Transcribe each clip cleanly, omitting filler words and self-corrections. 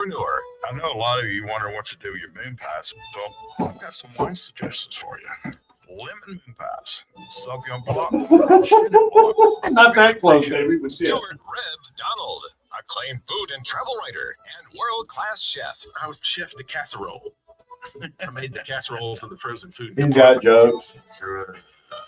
entrepreneur. I know a lot of you wonder what to do with your moon pies. Well, I've got some wine suggestions for you. Lemon moon pies, Sauvignon Blanc, Chenin Blanc. Not that close, Davey, but yeah. Stuart Reb Donald, acclaimed food and travel writer and world-class chef. I was the chef de casserole. I made the casseroles and the frozen food. Inside jokes. Sure.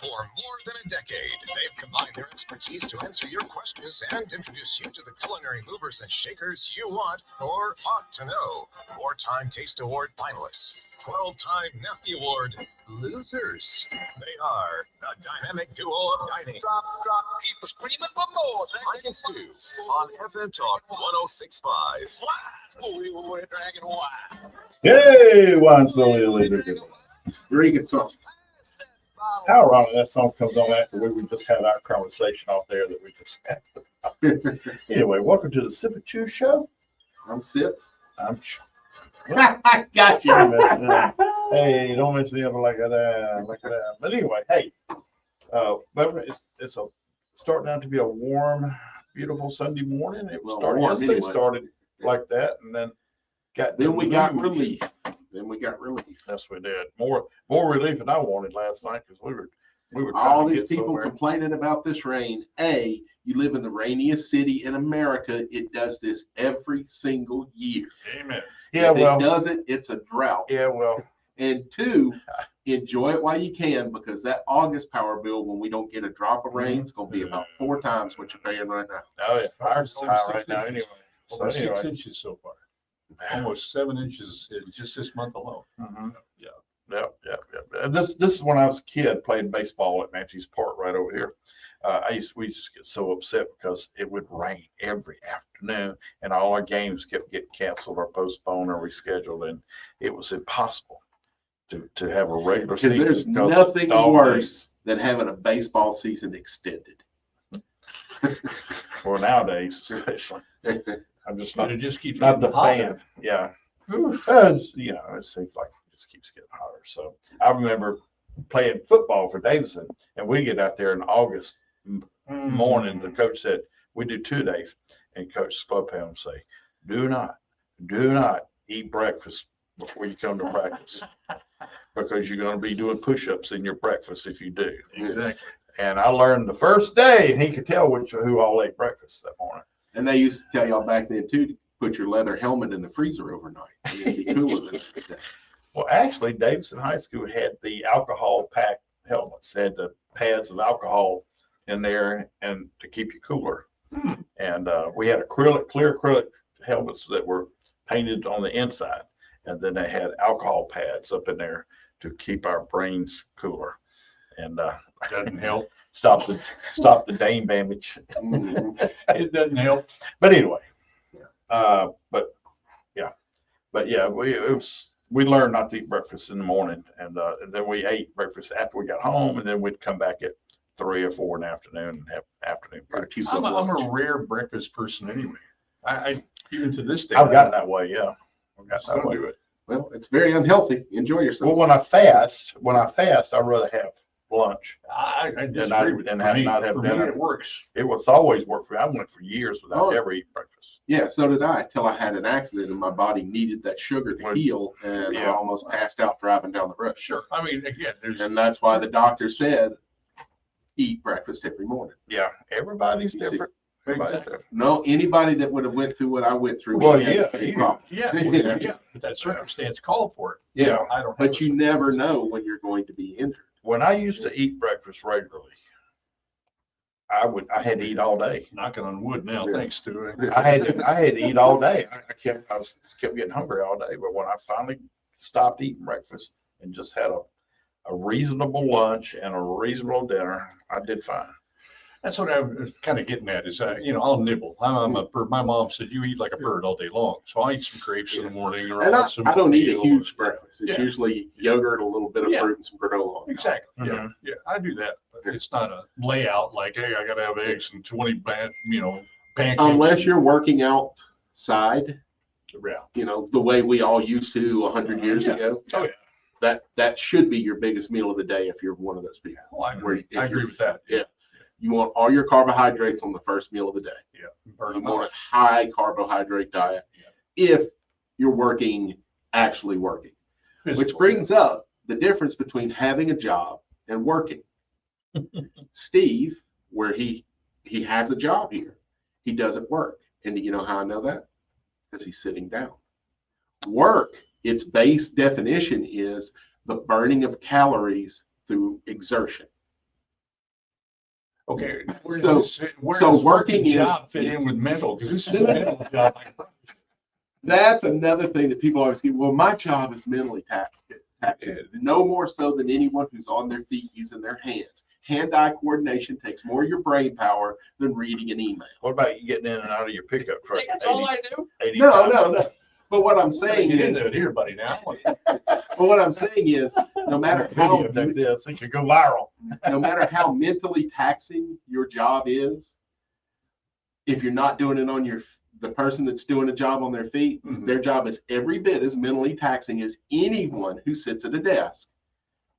For more than a decade, they've combined their expertise to answer your questions and introduce you to the culinary movers and shakers you want or ought to know. 4-time Taste Award finalists, 12-time Nephew Award losers. They are the dynamic duo of dining. Drop, keep screaming for more. Mike and Stu on FM Talk 106.5. Dragon wine. Hey, wine slowly later. Very good song. How ironic that song comes on after we just had our conversation off there that we just had. Anyway, welcome to the Sip and Chew Show. I'm Sip. I'm I got you. Hey, don't mess me up like that. But anyway, hey, but it's starting out to be a warm, beautiful Sunday morning. It was started yesterday, anyway. Started like that, and then we got relief. Yes, we did. More relief than I wanted last night because we were trying all to these get people somewhere. Complaining about this rain. You live in the rainiest city in America. It does this every single year. Amen. Yeah, if it doesn't, it's a drought. Yeah, well. And 2, enjoy it while you can, because that August power bill, when we don't get a drop of rain, it's going to be about 4 times what you're paying right now. Oh yeah, ours is high right now anyway. Over 6 inches so far. Almost 7 inches in just this month alone. Mm-hmm. Yeah. Yep. This is when I was a kid, playing baseball at Matthews Park right over here. We used to get so upset because it would rain every afternoon, and all our games kept getting canceled or postponed or rescheduled, and it was impossible to have a regular season. Because there's nothing worse than having a baseball season extended. Or nowadays, especially. I'm just not. It just keeps not the hotter. fan. Yeah. It seems like it just keeps getting hotter. So I remember playing football for Davidson, and we get out there in August morning. The coach said we do 2 days, and Coach Slowpound would say, do not eat breakfast before you come to practice, because you're going to be doing push-ups in your breakfast if you do. Exactly. And I learned the first day, and he could tell who all ate breakfast that morning. And they used to tell y'all back then too to put your leather helmet in the freezer overnight. It'd be cooler than that. Well, actually, Davidson High School had the alcohol pack helmets. They had the pads of alcohol in there and to keep you cooler. And we had clear acrylic helmets that were painted on the inside, and then they had alcohol pads up in there to keep our brains cooler. And doesn't help. Stop the Dane damage. It doesn't help. But anyway, we learned not to eat breakfast in the morning, and then we ate breakfast after we got home, and then we'd come back at 3 or 4 in the afternoon and have afternoon breakfast. I'm a rare breakfast person anyway. I even to this day. I've gotten that way. Yeah, I've gotten I that don't way. do it. Well, it's very unhealthy. Enjoy yourself. Well, when I fast, I'd rather have lunch. I disagree with and for me, not have for dinner. Me, it works. It was always worked for me. I went for years without ever eating breakfast. Yeah, so did I, till I had an accident and my body needed that sugar to heal, and I almost passed out driving down the road. Sure. I mean, again, and that's why the doctor said eat breakfast every morning. Yeah, everybody's different. Exactly. No, anybody that would have went through what I went through. Well, yeah, but that circumstance called for it. Yeah, I don't. But you never know when you're going to be injured. When I used to eat breakfast regularly, I had to eat all day. Knocking on wood now, thanks to I had to eat all day. I kept getting hungry all day. But when I finally stopped eating breakfast and just had a reasonable lunch and a reasonable dinner, I did fine. That's what I was kind of getting at is, I'll nibble. I'm a bird. My mom said, you eat like a bird all day long. So I eat some grapes in the morning. Or and I don't eat a huge breakfast. It's Yeah. usually yogurt, a little bit of fruit, and some granola. Exactly. Mhm. Yeah, I do that. But it's not a layout like, hey, I got to have eggs and 20 pancakes. Unless you're working outside, Yeah. The way we all used to 100 years ago. Oh, yeah. That should be your biggest meal of the day if you're one of those people. Oh, I agree. I agree with that. Yeah. You want all your carbohydrates on the first meal of the day. Yeah. Burn You them want off. a high carbohydrate diet. Yeah. If you're working, actually working. Which Physical. brings up the difference between having a job and working. Steve, where he has a job here, he doesn't work. And do you know how I know that? Because he's sitting down. Work, its base definition is the burning of calories through exertion. Okay. Where So- does this, where so does working is- job fit in with mental? Because this is a mental job. That's another thing that people always say, well, my job is mentally taxing. No more so than anyone who's on their feet using their hands. Hand-eye coordination takes more of your brain power than reading an email. What about you getting in and out of your pickup truck? That's all I do. 80 No, times? no. But what I'm saying Get is, into it here, buddy. Now. well, what I'm saying is, no matter how Videotape this, it could go viral. no matter how mentally taxing your job is, if you're not doing it on the person that's doing a job on their feet, Mhm. their job is every bit as mentally taxing as anyone who sits at a desk.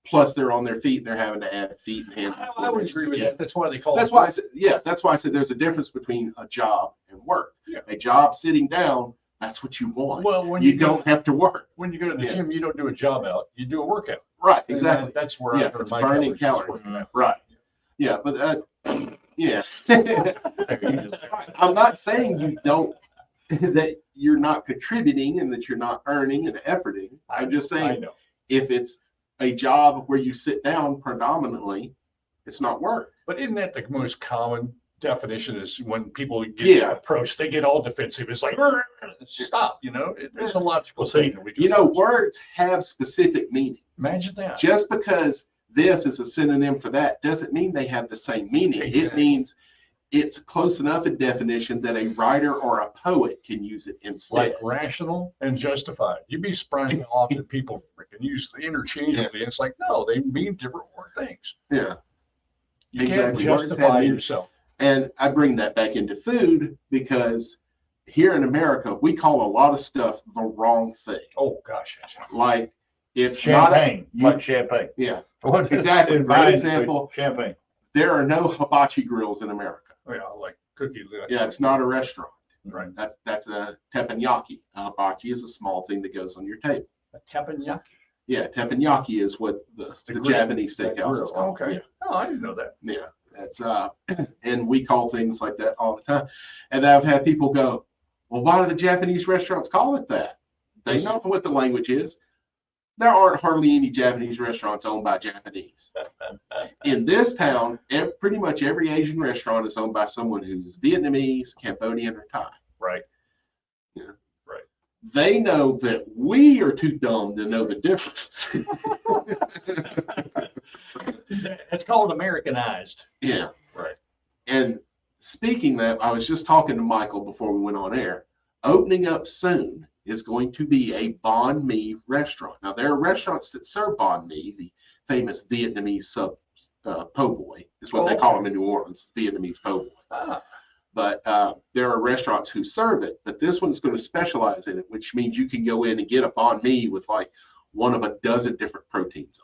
Plus, they're on their feet and they're having to add feet and hands. I would agree with Yeah. that. That's why they call That's it. why I said, that's why I said there's a difference between a job and work. Yeah. A job sitting down, that's what you want. Well, when You don't have to work. when you go to the Yeah. gym, you don't do a job out. You do a workout. Right, And exactly. that's where Yeah, I earn it's my burning calories. calories. Right. Yeah, but yeah. You just- I'm not saying you don't, that you're not contributing and that you're not earning and efforting. I'm just I saying, know. if it's a job where you sit down predominantly, it's not work. But isn't that the most common definition is when people get Yeah. approached, they get all defensive. It's like, stop, it's a logical Well, see, thing. You know, words have specific meanings. Imagine that. Just because this is a synonym for that doesn't mean they have the same meaning. It Exactly. means it's close enough a definition that a writer or a poet can use it instead. Like rational and justified. You'd be surprised how often people freaking use the interchangeably. And it's like, no, they mean different things. Yeah. You Exactly. can't Words have justify meaning. yourself. And I bring that back into food because here in America, we call a lot of stuff the wrong thing. Oh, gosh. Like it's Champagne, not like champagne. yeah, What is- Exactly. in Great mine, example. Champagne. there are no hibachi grills in America. Yeah, like cookies. Yeah, it's not a restaurant. Right. That's a teppanyaki. Hibachi is a small thing that goes on your table. A teppanyaki. Yeah, teppanyaki is what the grill, Japanese that steakhouse is grill. called. Okay. Yeah. Oh, I didn't know that. Yeah, that's and we call things like that all the time. And I've had people go, well, why do the Japanese restaurants call it that? They know what the language is. There aren't hardly any Japanese restaurants owned by Japanese. In this town, pretty much every Asian restaurant is owned by someone who's Vietnamese, Cambodian, or Thai. Right. Yeah. Right. They know that we are too dumb to know the difference. It's called Americanized. Yeah. Right. And speaking that, I was just talking to Michael before we went on air. Opening up soon is going to be a banh mi restaurant. Now, there are restaurants that serve banh mi, the famous Vietnamese sub po' boy is what they call them in New Orleans, Vietnamese po' boy. Ah, But there are restaurants who serve it, but this one's going to specialize in it, which means you can go in and get a banh mi with like one of a dozen different proteins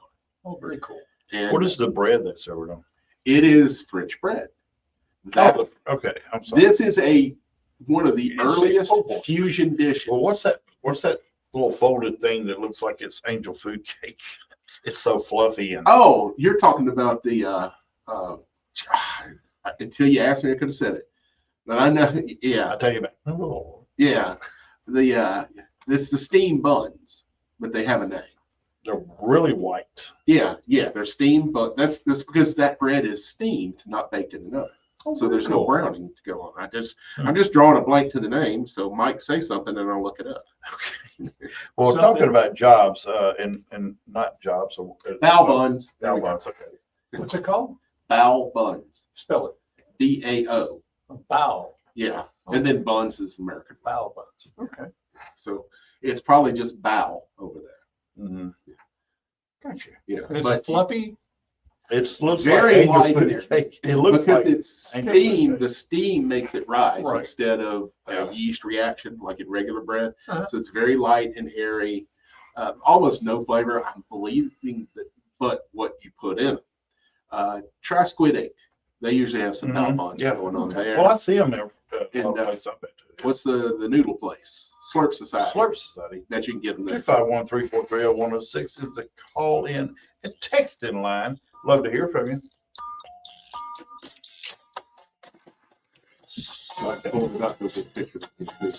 on oh, very cool. it. And What is the bread that's served on? it is French bread. That's, Okay, I'm sorry. this is one of the It's a earliest po' boy. fusion dishes. Well, what's that little folded thing that looks like it's angel food cake? It's so fluffy and Oh, you're talking about the until you asked me, I could have said it. But I know, yeah, I tell you about. Oh, yeah. It's the steamed buns, but they have a name. they're really white. Yeah, they're steamed, but that's because that bread is steamed, not baked in an oven. So there's no browning to go on. I'm just drawing a blank to the name. So Mike, say something and I'll look it up. Well, Something- talking about jobs, and not jobs. Bao buns. There Bao we go. buns. Okay. What's it called? Bao buns. Spell it. BAO. Bao. Yeah. And then buns is American. Bao buns. Okay. So it's probably just bao over there. Mhm. Gotcha. Yeah. And is But it fluffy? It looks Very like light angel in food cake. It looks because like it's angel food steam, cake. the steam makes it rise Right. instead of Yeah. a yeast reaction like in regular bread. Uh-huh. So it's very light and airy, almost no flavor. I'm believing that, but what you put in it. Try squid ink. They usually have some bao Mhm. buns Yeah. going on there. Well, I see them there. And, place up at too. What's the noodle place? Slurp Society. Slurp Society. That you can get them there. 251-343-0106 is the call in and text in line. Love to hear from you.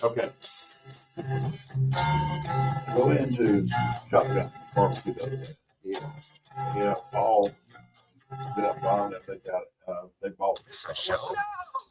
Okay. Go into Shotgun Barbecue the other day. Yeah, Paul did up on it. They got they bought This a show?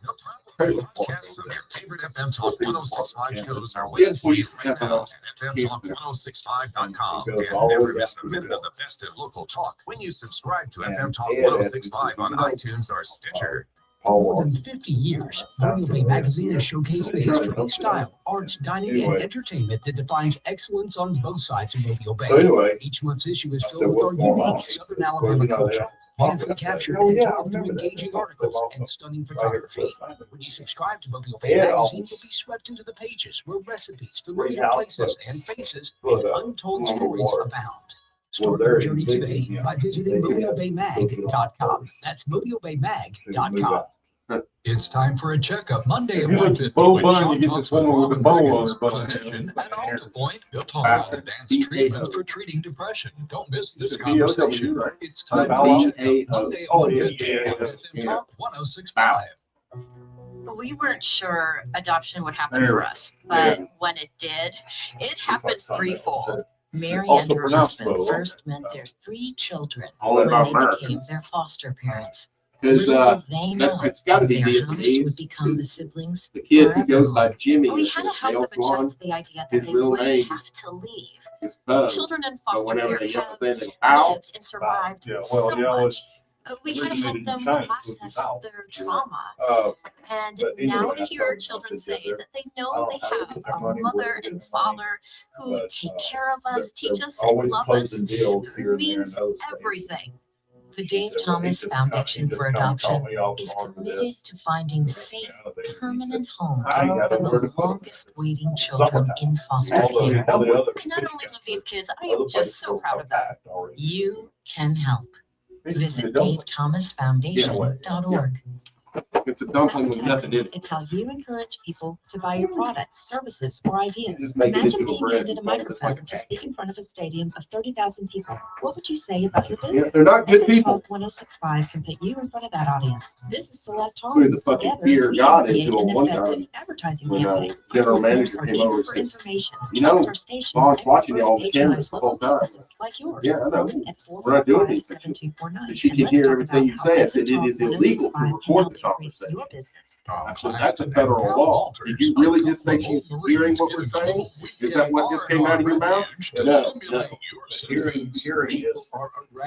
No problem. Podcasts of your favorite FM Talk 1065 shows are waiting for you right now at FMTalk1065.com. And never miss a minute of the best in local talk when you subscribe to FM Talk 1065 on iTunes or Stitcher. For more than 50 years, Mobile Bay Magazine has showcased the history, style, arts, dining, and entertainment that defines excellence on both sides of Mobile Bay. So anyway, Each month's issue is I said, filled with our what's going on? unique Southern Alabama culture, beautifully captured and told through engaging articles and stunning photography. When you subscribe to Mobile Bay Magazine, you'll be swept into the pages where recipes, familiar places, and faces and untold stories abound. Start your journey today by visiting mobilebaymag.com. That's mobilebaymag.com. It's time for a checkup Monday If at you look 1:50 at Bo when Bun, Sean you get talks this one with with the Robin bow on Riggins, the bottom. clinician at Alta Point. He'll talk about advanced treatments for treating depression. Don't miss this It's a BOW, conversation. right? It's time for BAO. a checkup Monday at Oh, yeah, 1:50 yeah, on FM yeah. Talk 1065. We weren't sure adoption would happen There. for us, but when it did, it happened threefold. Mary Also and her pronounced husband Bo. first met their 3 children All when about they Americans. became their foster parents. Because Little did they know it's gotta be their house Vietnamese, would become the 'cause siblings the kid who goes forever. by Jimmy We is had the to help nail them salon. adjust to the idea His that they real wouldn't name have to leave. It's Bub. Children in But foster whenever care they get have within Al, lived and survived Yeah, so well, you know, much. it's We had to help originated in them China, so it's process Bao. their trauma. And But anyway, now I to hear told them, I children said, yeah, say they're- that they I know don't they know how they have get their a money, where mother they get and their money, father who but, take care of us, they're teach us, and always love us, closing deals here and there in means those things. everything. The She Dave said, well, he Thomas just Foundation come- for he just come Adoption call me off is on committed this. to finding Yeah, safe, they- he permanent said, homes I ain't got for nowhere the to put them. longest waiting children Summertime. in foster All the- care. all the other And not fish only love guys, these kids, I other am just places so are proud of them. packed already. You can help. Visit Anyway, DaveThomasFoundation.org. it's a dumpling with nothing in it. It's how you encourage people to buy your products, services, or ideas. Just make it Imagine into a being bread handed a and fold it microphone like a to speak in front of a stadium of 30,000 people. What would you say about your business? Yeah, they're not good FM people. Talk 1065 can put you in front of that audience. This is Celeste Who Holmes. the fucking Together, fear we God create into a an one effective time advertising when campaign. general Our manager listeners are came eager over and for said, information. you know, Trust our station Vaughn's and watching you prefer on the cameras patronize the whole local time. businesses like yours. Yeah, I know. Phone at We're not doing anything. 445-7249. And she And can let's hear talk everything you about say. I how said, FM it is Talk illegal to 1065 can record help the increase conversation. your business. I said, that's a federal law. Did you really just say she's hearing what we're saying? Is that what just came out of your mouth? No, no. Hearing is, You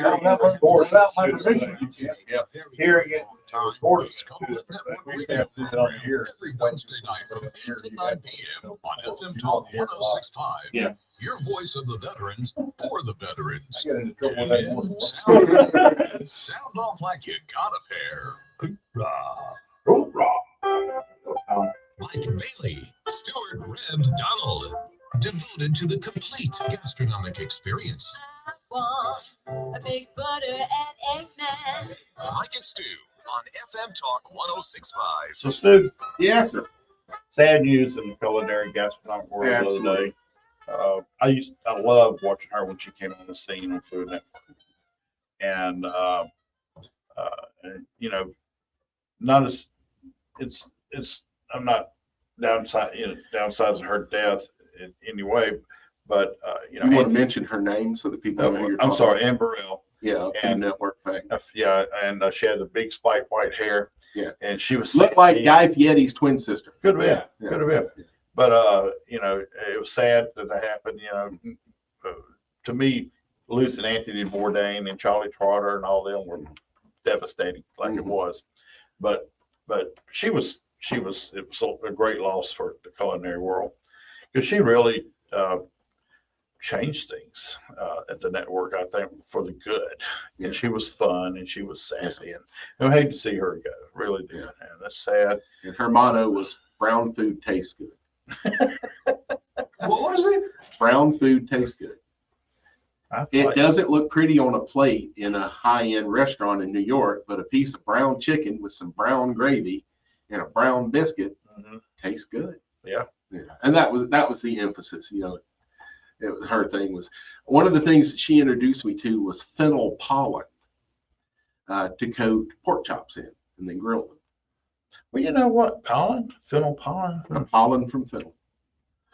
don't have to board it out my permission. You can't. Yeah. hearing it, recording This it. complete network We used to have to do it on the air. every Wednesday night from 8 to 9 p.m. on FM Talk 1065. Yeah. Your voice of the veterans for the veterans. I got into trouble with that one. Sound off like you got a pair. Hoorah. Hoorah. Mike Bailey, Stuart Rebs Donald, devoted to the complete gastronomic experience. I want a big butter and egg man. Mike and Stu on FM Talk 1065. So Stu, Yes, sir. sad news in the culinary gastronomic world the other Absolutely. day. I loved watching her when she came on the scene on Food Network, and you know, not as it's I'm not downsizing her death in any way, but you know, You want to mention her name so that people know who you're I'm talking sorry, about? Ann Burrell. Yeah, And- Food Network fact. Yeah, and she had the big spiked white hair. Yeah. And she was Looked like Guy Fieri's twin sister. Could have been. Yeah. Could have been. But you know, it was sad that that happened. You know, to me, losing Anthony Bourdain and Charlie Trotter and all them were devastating, like it was. But she was it was a great loss for the culinary world because she really changed things at the network, I think, for the good. And she was fun and she was sassy, and I hate to see her go. Really did, and that's sad. And her motto was brown food tastes good. What was it? Brown food tastes good. I It like- doesn't look pretty on a plate in a high-end restaurant in New York, but a piece of brown chicken with some brown gravy and a brown biscuit Mhm. tastes good. Yeah. Yeah, and that was the emphasis. Her thing was one of the things that she introduced me to was fennel pollen to coat pork chops in and then grill them. Well, you know what? Fennel pollen. Pollen from fennel.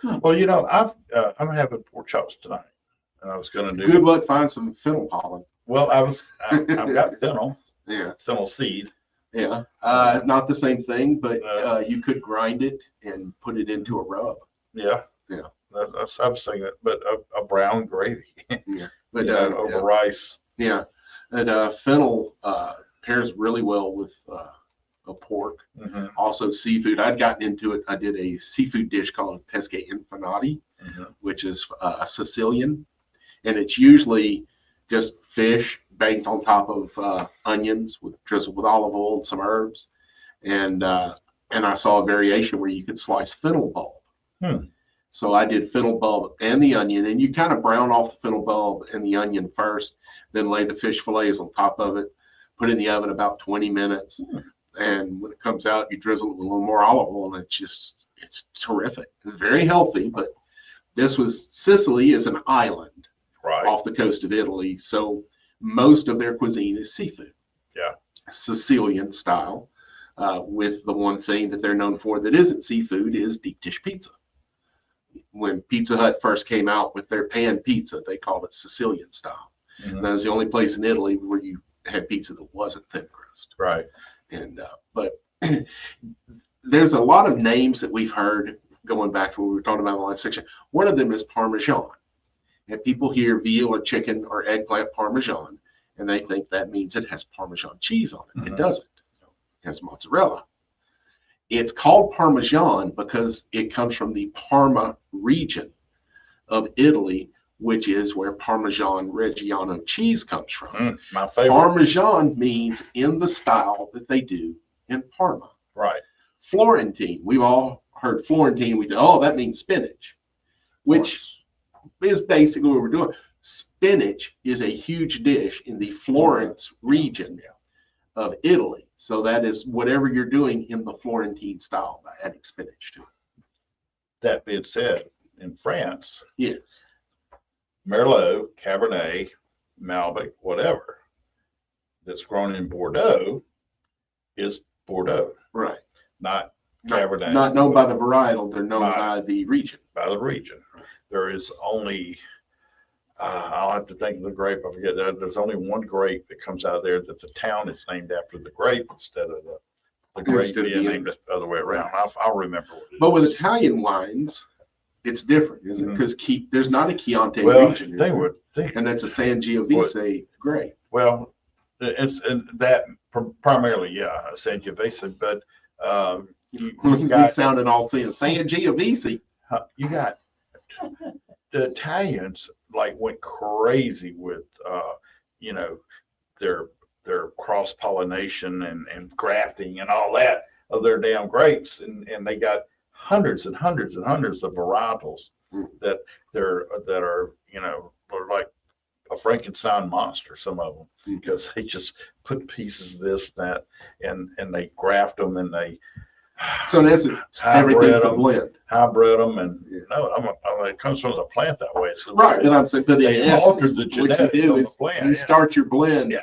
Well, I'm having pork chops tonight, and I was going to do. Good luck finding some fennel pollen. Well, I've got fennel. Yeah. Fennel seed. Yeah. Not the same thing, but you could grind it and put it into a rub. Yeah. Yeah. That's I was thinking it, but a brown gravy. Yeah. But over rice. Yeah. And fennel pairs really well with a pork. Mm-hmm. Also seafood. I'd gotten into it. I did a seafood dish called pesce infanati, which is Sicilian, and it's usually just fish baked on top of onions drizzled with olive oil and some herbs, and I saw a variation where you could slice fennel bulb. So I did fennel bulb and the onion, and you kind of brown off the fennel bulb and the onion first, then lay the fish fillets on top of it, put it in the oven about 20 minutes. And when it comes out, you drizzle it with a little more olive oil, and it's terrific. It's very healthy, but Sicily is an island off the coast of Italy. So most of their cuisine is seafood. Yeah. Sicilian style, with the one thing that they're known for that isn't seafood is deep dish pizza. When Pizza Hut first came out with their pan pizza, they called it Sicilian style. Mm-hmm. That was the only place in Italy where you had pizza that wasn't thin crust. Right. And but there's a lot of names that we've heard going back to what we were talking about in the last section. One of them is Parmesan. And people hear veal or chicken or eggplant Parmesan, and they think that means it has Parmesan cheese on it. Mm-hmm. It doesn't. It has mozzarella. It's called Parmesan because it comes from the Parma region of Italy, which is where Parmesan Reggiano cheese comes from. My favorite. Parmesan means in the style that they do in Parma. Right. Florentine. We've all heard Florentine. We think, oh, that means spinach, which is basically what we're doing. Spinach is a huge dish in the Florence region of Italy. So that is whatever you're doing in the Florentine style by adding spinach to it. That being said, in France, yes, Merlot, Cabernet, Malbec, whatever that's grown in Bordeaux is Bordeaux. Right. Not Cabernet. Not known by the varietal, they're known by the region. By the region. There is only, I'll have to think of the grape, I forget that. There's only one grape that comes out of there that the town is named after the grape instead of the grape being named the other way around. I'll remember what it is. But with Italian wines, it's different, isn't it? Because there's not a Chianti region. They would think. And that's a Sangiovese grape. Well, it's that primarily, Sangiovese, but we sounded all saying Sangiovese. You got the Italians went crazy with their cross pollination and grafting and all that of their damn grapes, and they got hundreds and hundreds and hundreds of varietals that are like a Frankenstein monster, some of them, because they just put pieces of this, that, and they graft them, and they so in essence, everything's a blend. Hybrid them, and it comes from the plant that way. So right, but I'm saying, but they altered the genetics what you do on is the plant. You start your blend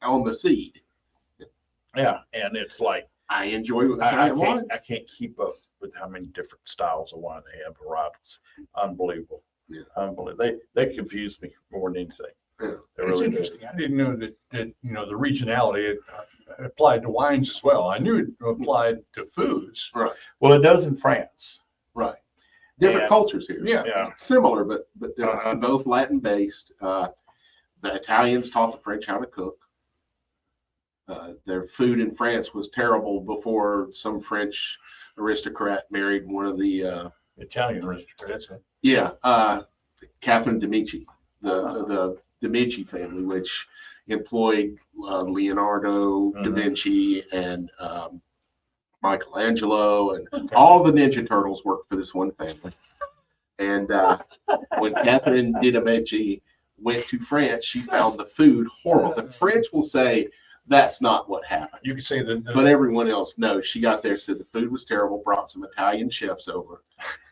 on the seed. Yeah, and it's like I enjoy I can't keep up with how many different styles of wine they have, varietals. Unbelievable. Yeah. Unbelievable. They confuse me more than anything. Yeah. It's really interesting. I didn't know that the regionality applied to wines as well. I knew it applied to foods. Right. Well, it does in France. Right. Different cultures here. Yeah. Similar, but both Latin based. The Italians taught the French how to cook. Their food in France was terrible before some French aristocrat married one of the Italian aristocrats. Yeah, Catherine de Medici, the de Medici family, which employed Leonardo da Vinci and Michelangelo, and all the Ninja Turtles worked for this one family. And when Catherine de Medici went to France, she found the food horrible. The French will say That's not what happened. You could say that. But everyone else knows. She got there, said the food was terrible, brought some Italian chefs over,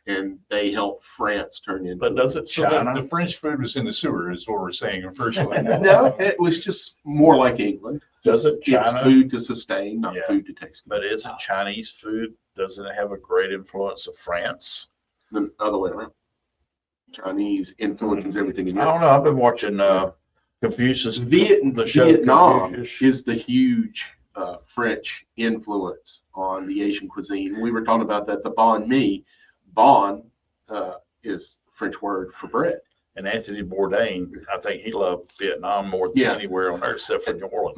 and they helped France turn into. But doesn't So China? the French food was in the sewer, is what we're saying virtually. No, it was just more like England. Doesn't China? It's food to sustain, not Yeah. food to taste good. But isn't Chinese food, doesn't it have a great influence of France? The other way around. Chinese influences everything in I Europe. don't know. I've been watching Confucius. The show Vietnam Confucius. is the huge French influence on the Asian cuisine. We were talking about that, the banh mi. Banh is French word for bread. And Anthony Bourdain, I think he loved Vietnam more than anywhere on earth except for New Orleans.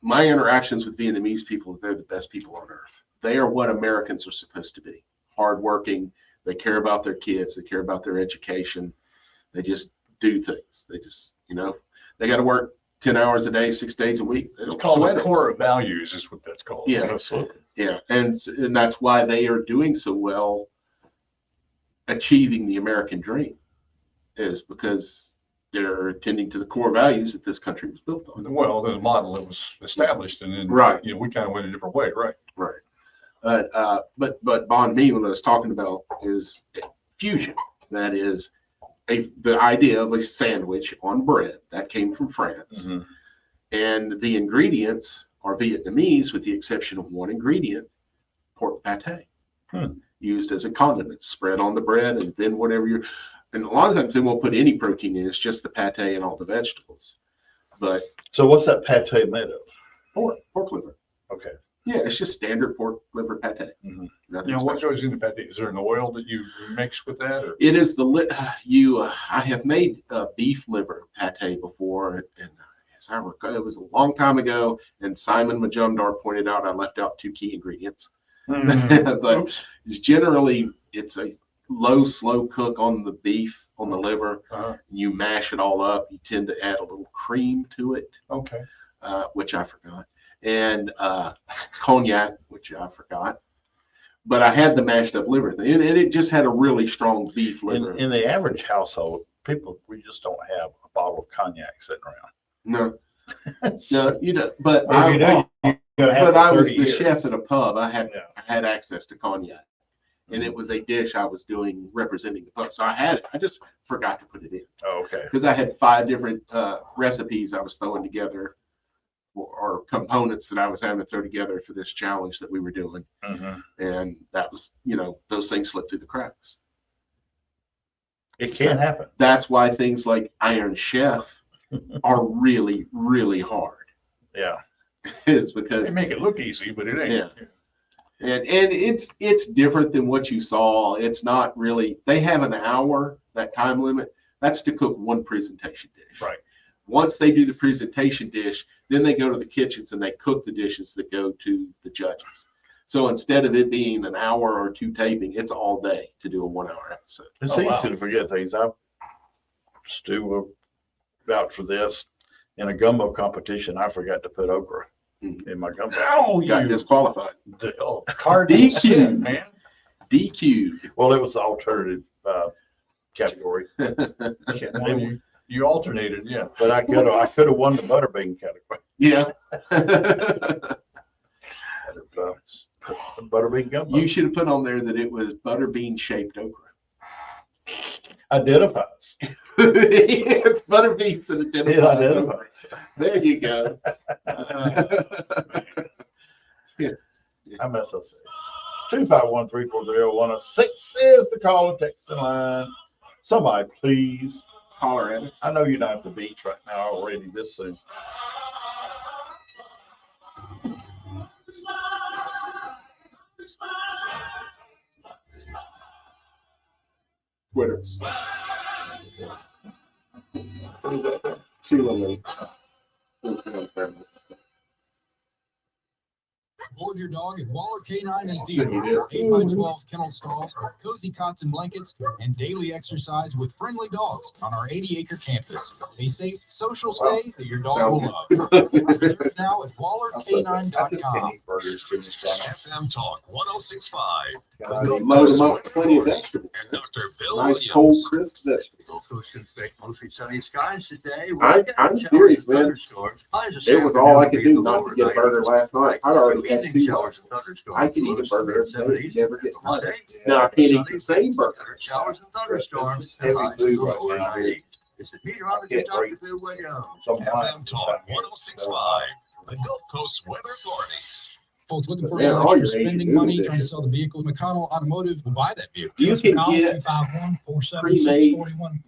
My interactions with Vietnamese people, they're the best people on earth. They are what Americans are supposed to be. Hardworking. They care about their kids. They care about their education. They just do things. They just, they got to work 10 hours a day, 6 days a week. They It's don't called sweat a it. core of values is what that's called. Yeah. Absolutely. Yeah, and that's why they are doing so well achieving the American dream, is because they're attending to the core values that this country was built on. Well, the model that was established, and then Right. we kind of went a different way, right? Right. But banh mi, what I was talking about, is fusion. That is the idea of a sandwich on bread that came from France, Mhm. and the ingredients are Vietnamese, with the exception of one ingredient, pork pate, used as a condiment, spread on the bread, and then whatever you're. And a lot of times they won't put any protein in; it's just the pate and all the vegetables. But So what's that pate made of? pork liver. Okay. Yeah, it's just standard pork liver pate. Mhm. Nothing What special. goes into pate? Is there an oil that you mix with that? Or? It is I have made beef liver pate before, and as I recall, it was a long time ago. And Simon Majumdar pointed out I left out two key ingredients. But generally, it's a slow cook on the beef, on the liver. Uh-huh. You mash it all up. You tend to add a little cream to it, Okay. which I forgot, and cognac, which I forgot. But I had the mashed up liver thing, and it just had a really strong beef liver. In the average household, we just don't have a bottle of cognac sitting around. No, you don't. But Or if you do, you gotta have But it I was 30 the years. chef at a pub. I had Yeah. access to cognac, and it was a dish I was doing representing the pub. So I had it. I just forgot to put it in Oh, okay. because I had 5 different recipes I was throwing together, or components that I was having to throw together for this challenge that we were doing, Mhm. and that was, those things slipped through the cracks. It can happen. That's why things like Iron Chef are really, really hard. Yeah. It's because They make it look easy, but it ain't. Yeah. And it's different than what you saw. It's not really. They have an hour, that time limit. That's to cook one presentation dish. Right. Once they do the presentation dish, then they go to the kitchens and they cook the dishes that go to the judges. So instead of it being an hour or 2 taping, it's all day to do a 1-hour episode. It's Oh, easy wow. to forget things. Stu will vouch for this. In a gumbo competition, I forgot to put okra in my gumbo. Oh, Got you disqualified. cardinal DQ. sin, man. DQ. Well, it was the alternative category, Well, you alternated, yeah. but I could have won the butterbean category. Yeah. Butterbean gumbo You should have put on there that it was butterbean shaped okra. identifies. It's butterbeans that identify. It identifies. There you go. I mess up. 251-340-106 is the call and text line. Somebody, please. Holler at it. I know you're not at the beach right now already this soon. Twitter. Sheila Lee. Board your dog at Waller Canine and Send Theater. you this. 8x12 kennel stalls, cozy cots and blankets, and daily exercise with friendly dogs on our 80-acre campus. A safe, social stay that your dog will love. Reserve now at wallercanine.com. FM Talk 1065. Load them up with plenty of vegetables. And Dr. Bill Nice Williams. cold crisp vegetables. Also expect mostly sunny skies today. I'm serious, man. It was all I could do not to get a burger last night. I'd already had two. Showers and thunderstorms. I can eat a burger every day, never get hungry. Monday, Now I can't eat the same burger. showers and thunderstorms. Heavy Highs food in the right lower now. 90s. It's the meteorologist Dr. Bill Williams. FM Talk 1065. The Gulf Coast Weather Authority. Folks looking for Man, all extra your spending Asian money, food trying to dishes. sell the vehicle. McConnell Automotive will buy that vehicle. You can get pre-made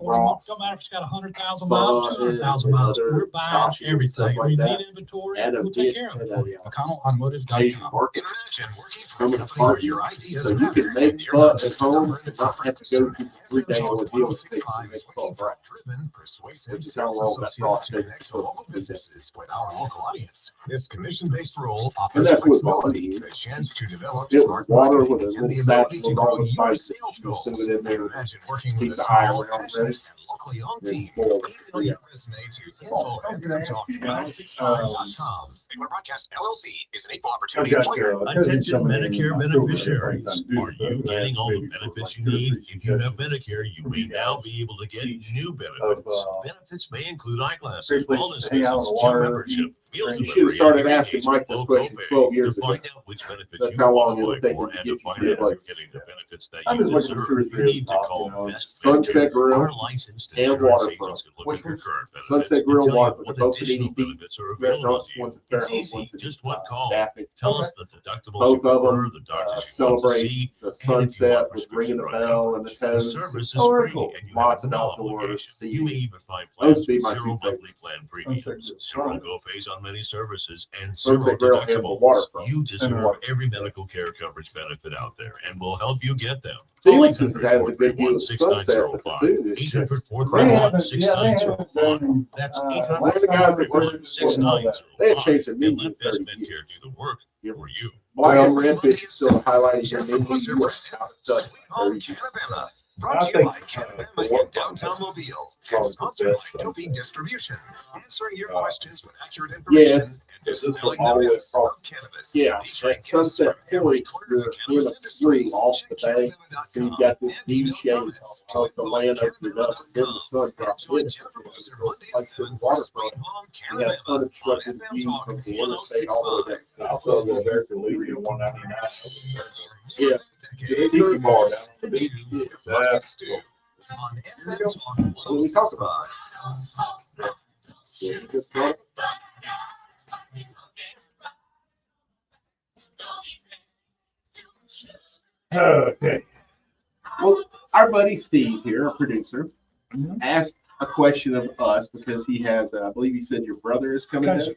Ross, Don't matter if it's got 100,000 miles, Bud, 200,000 and miles. other We're buying options and everything. stuff like We that. need inventory. and a We'll bit take care of it and for you. a Asian McConnellautomotive.com. market. Imagine working for a From a company where party. your ideas So you matter, can make and you're not fun just at a home number in the and not corporate have to go system. through 3 FM days Talk with deal with 1065 things. is looking for driven, persuasive Which is sales how long that associates to process connect to took. local businesses with our local audience. This commission-based role And offers that's what flexibility, bonding the is. chance to develop It was smart water marketing, with a and little the sack ability with to all grow the your spices. sales Just goals. threw it in there. Imagine working with Keep a the eye small, around passionate, ready. and locally owned Then team. boil it. Email your resume to info@fmtalk1065.com. Bigelow Broadcast LLC is an equal opportunity employer. Attention Medicare beneficiaries. Are you getting all the benefits you need? If you have Medicare, you may now be able to get new benefits. Benefits may include eyeglasses, wellness visits, gym membership, meal You should have delivery, started and asking Mike this low question copay. 12 years To ago. find out which benefits That's you how long it would qualify take for to and get to you find to out if you're places. getting the benefits that I'm you just looking for deserve, two or you three need to of them, call you know. Best Sunset Medicare. Grill Our licensed and insurance Waterfront. agents can look Which at your one's current benefits Sunset and Grill tell you Waterfront, what both at additional 80 feet. benefits are available Restaurants, to you. one's at It's Fairhope, easy. one's at Just one call. Daphne. Tell us the deductibles you Both of prefer, them the doctors you want to celebrate see, the and if you want sunset with prescription ringing the drug bell and the coverage. The toes. service is Oh, very free cool. and you Lots have of no outdoors, obligation. see You may even find those plans would be with my zero two monthly favorites. plan Sunset premiums, Grill. zero co-pays on many services, and Sunset zero Grill and the deductibles. Waterfront. You And deserve Waterfront. every medical care coverage benefit out there, and we'll help you get them. Felix's has a good deal of Sunset, but the food is just They haven't, crazy. yeah, they haven't done. That's uh, 800 One of the guys that works at 6905. they had changed their And menu let in Best 30 Medicare years. do the work for you. Black and Redfish is still highlighting their menu. You are out of touch. Sweet Home Canabama. Brought to you by Canabama in downtown Mobile. And sponsored by Dopey Distribution. Answering your questions with accurate information Yes. and This is dispelling all the the way myths across. of cannabis. Yeah, Featuring at guests Sunset from every Point, corner of the you're in cannabis a industry. swing off the Check bay. Canabama.com So you've got this and V email shape comments to of the land opening up, and then the sun drops Join in. Jennifer Boozer Monday Like at the 7 for Sweet waterfront. Home We have Canabama on uninterrupted FM view Talk from the interstate all the way 1065. back. Also, the American Legion 199. Yeah. Decade. Tiki bar down at the Listen beach. to Rocket That's Stew on FM Talk What do we talk about? 1065. Yeah, you just got it. Okay. Well, our buddy Steve here, our producer, Mhm. asked a question of us because he has, I believe he said your brother is coming down.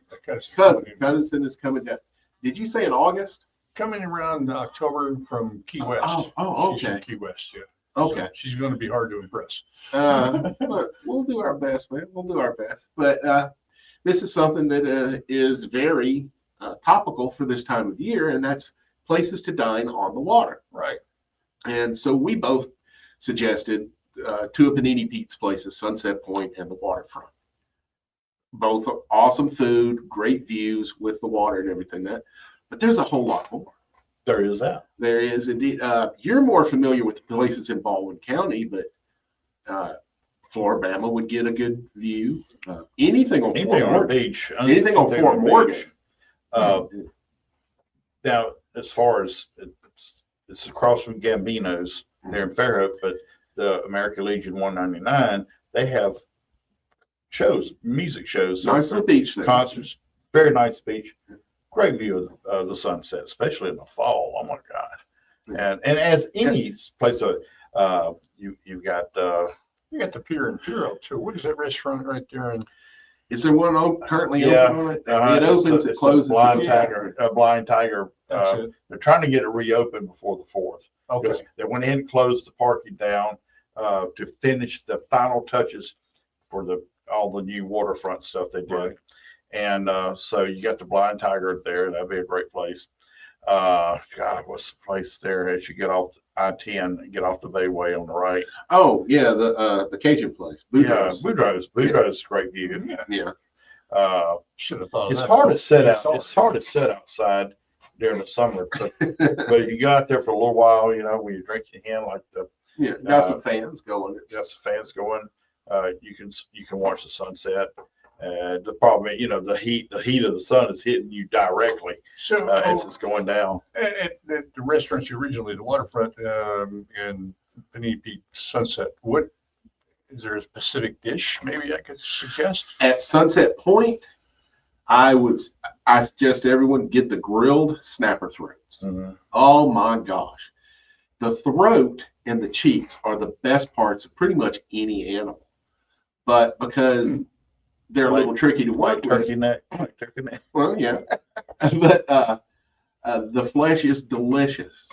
Cousin is coming down. Did you say in August? Coming around October from Key West. Oh, She's in okay. Key West, yeah. Okay. So she's going to be hard to impress. Look, we'll do our best, man. We'll do our best. But this is something that is very topical for this time of year, and that's places to dine on the water. Right. And so we both suggested two of Panini Pete's places, Sunset Point and the waterfront. Both are awesome food, great views with the water and everything but there's a whole lot more. There is that. There is indeed. You're more familiar with the places in Baldwin County, but Floribama would get a good view. Anything on Anything Fort on the Morgan. beach. Anything on Anything Fort the Morgan. beach. Now, as far as it's across from Gambino's there in Fairhope, but the American Legion 199, they have shows, music shows, Nice little beach there. concerts, very nice beach, great view of the sunset, especially in the fall. Oh my God! And as any place, you got the Pier and Furo too. What is that restaurant right there? And Is there one currently Yeah. open on it? Uh-huh. It opens, it It's a closes. Blind again. Tiger, Blind Tiger. that's it. They're trying to get it reopened before the 4th. Because Okay. they went in, closed the parking down to finish the final touches for all the new waterfront stuff they did. Right. And so you got the Blind Tiger there. That'd be a great place. God, what's the place there as you get off I-10 and get off the Bayway on the right? Oh, yeah, the Cajun place. Boudreaux's. Boudreaux's great view. Yeah. Should have thought of It's that. hard to sit out. It's hard to sit outside during the summer, but if you go out there for a little while, you know, when you're drinking in, like Yeah, got some fans going. got some fans going. You can watch the sunset. The problem, you know, the heat of the sun is hitting you directly So as it's going down. at the restaurants originally, the waterfront and Panini Peak Sunset, what is there a specific dish maybe I could suggest? At Sunset Point, I suggest everyone get the grilled snapper throats. Mm-hmm. Oh my gosh. The throat and the cheeks are the best parts of pretty much any animal. But because they're a little tricky to work with. Turkey neck. Well, yeah. But the flesh is delicious.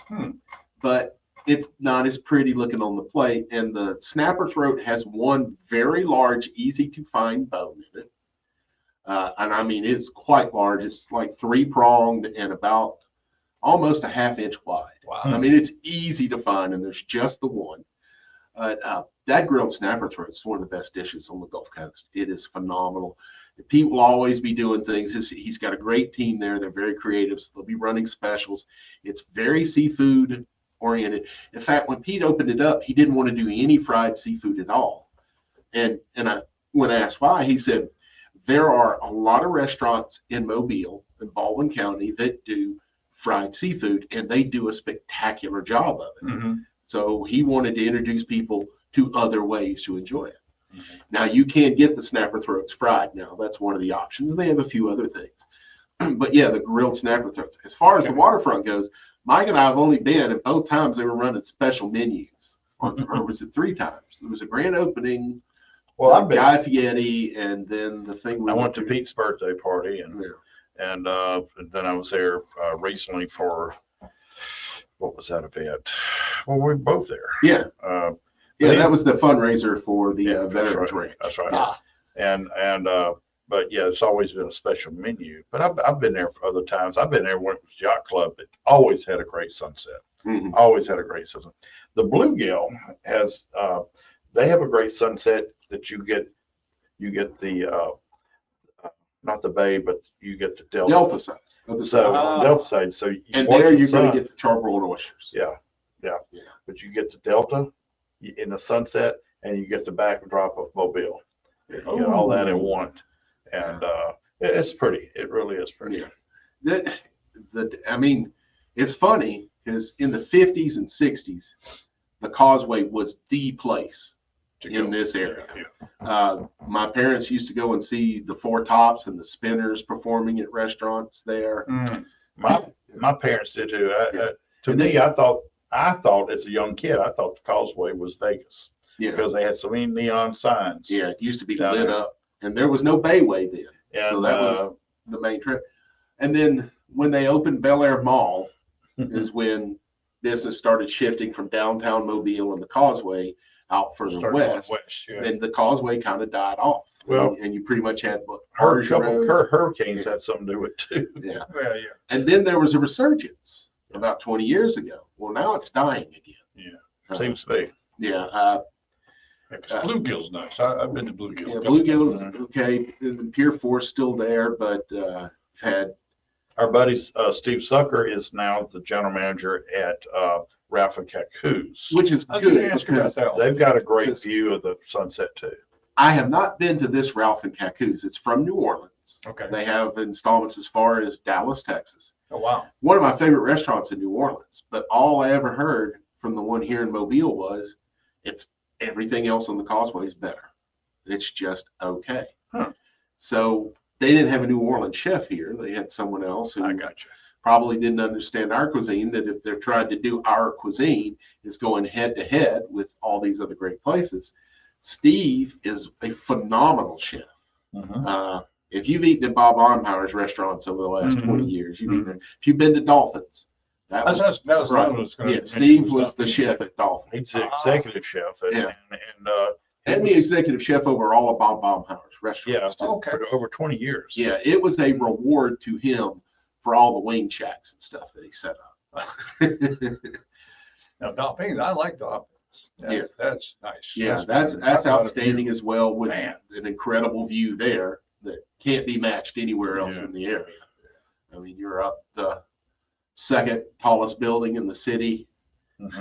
But it's not as pretty looking on the plate. And the snapper throat has one very large, easy to find bone in it. And I mean, it's quite large. It's like 3-pronged and about almost a 1/2 inch wide. Wow. I mean, it's easy to find, and there's just the one. That grilled snapper throat is one of the best dishes on the Gulf Coast. It is phenomenal. Pete will always be doing things. He's got a great team there. They're very creative. So they'll be running specials. It's very seafood oriented. In fact, when Pete opened it up, he didn't want to do any fried seafood at all. And when asked why, he said, there are a lot of restaurants in Mobile and Baldwin County that do fried seafood, and they do a spectacular job of it. Mm-hmm. So he wanted to introduce people to other ways to enjoy it. Mm-hmm. Now, you can get the snapper throats fried now. That's one of the options. They have a few other things. But yeah, the grilled snapper throats. As far as the waterfront goes, Mike and I have only been, and both times they were running special menus. Or was it 3 times? There was a grand opening, Well, I've been. Guy Fieri, and then the thing I went to Pete's birthday party, and Yeah. then I was there recently for what was that event? Well, we were both there. Yeah. But That was the fundraiser for the Yeah, that's Veterans right. Ranch. That's right. Yeah. But yeah, it's always been a special menu. But I've been there for other times. I've been there when it was Yacht Club. It always had a great sunset. Mhm. Always had a great sunset. The Bluegill has they have a great sunset that you get the not the bay, but you get the Delta. Delta side. Of the So side. Delta side. So you And watch there the you're going sun. to get the charbroiled oysters. Yeah. But you get the Delta in the sunset, and you get the backdrop of Mobile. You get all that in one, and it's pretty. It really is pretty. Yeah. I mean, it's funny because in the 50s and 60s, the Causeway was the place in this area. My parents used to go and see the Four Tops and the Spinners performing at restaurants there. My parents did too. To me, I thought as a young kid, I thought the Causeway was Vegas because they had so many neon signs. Yeah, it used to be down lit there. up, and there was no Bayway then, And, so that was the main trip. And then when they opened Bel Air Mall, is when business started shifting from downtown Mobile and the Causeway out further Started west. going west, yeah. Then the Causeway kind of died off. Well, and you pretty much had hurricanes had something to do with it too. Yeah. Yeah. And then there was a resurgence about 20 years ago. Well, now it's dying again. Yeah, seems to be. Yeah. Bluegill's nice. I've been to Bluegill. Yeah, Bluegill's okay. The Pier 4's still there, but had Our buddy Steve Sucker is now the general manager at Ralph and Cacoo's, which is I was gonna good ask you about because that. they've got a great view of the sunset too. I have not been to this Ralph and Cacoo's. It's from New Orleans. Okay. They have installments as far as Dallas, Texas. Oh, wow. One of my favorite restaurants in New Orleans, but all I ever heard from the one here in Mobile was it's everything else on the Causeway is better. It's just okay. Huh. So they didn't have a New Orleans chef here. They had someone else who I got you. probably didn't understand our cuisine, that if they're trying to do our cuisine, it's going head to head with all these other great places. Steve is a phenomenal chef. If you've eaten at Bob Onhauer's restaurants over the last 20 years, you've eaten. If you've been to Dolphins, that was what I was right. gonna Yeah, mention Steve was was not the being- chef at Dolphins. He's the executive chef, And the executive chef over all of Bob Baumhauer's restaurants. too. for over 20 years. Yeah, it was a reward to him for all the wing shacks and stuff that he set up. Now, dolphins, I like dolphins. Yeah. That's nice. Yeah, that's outstanding as well, with Man. an incredible view there that can't be matched anywhere else in the area. I mean, you're up the second tallest building in the city,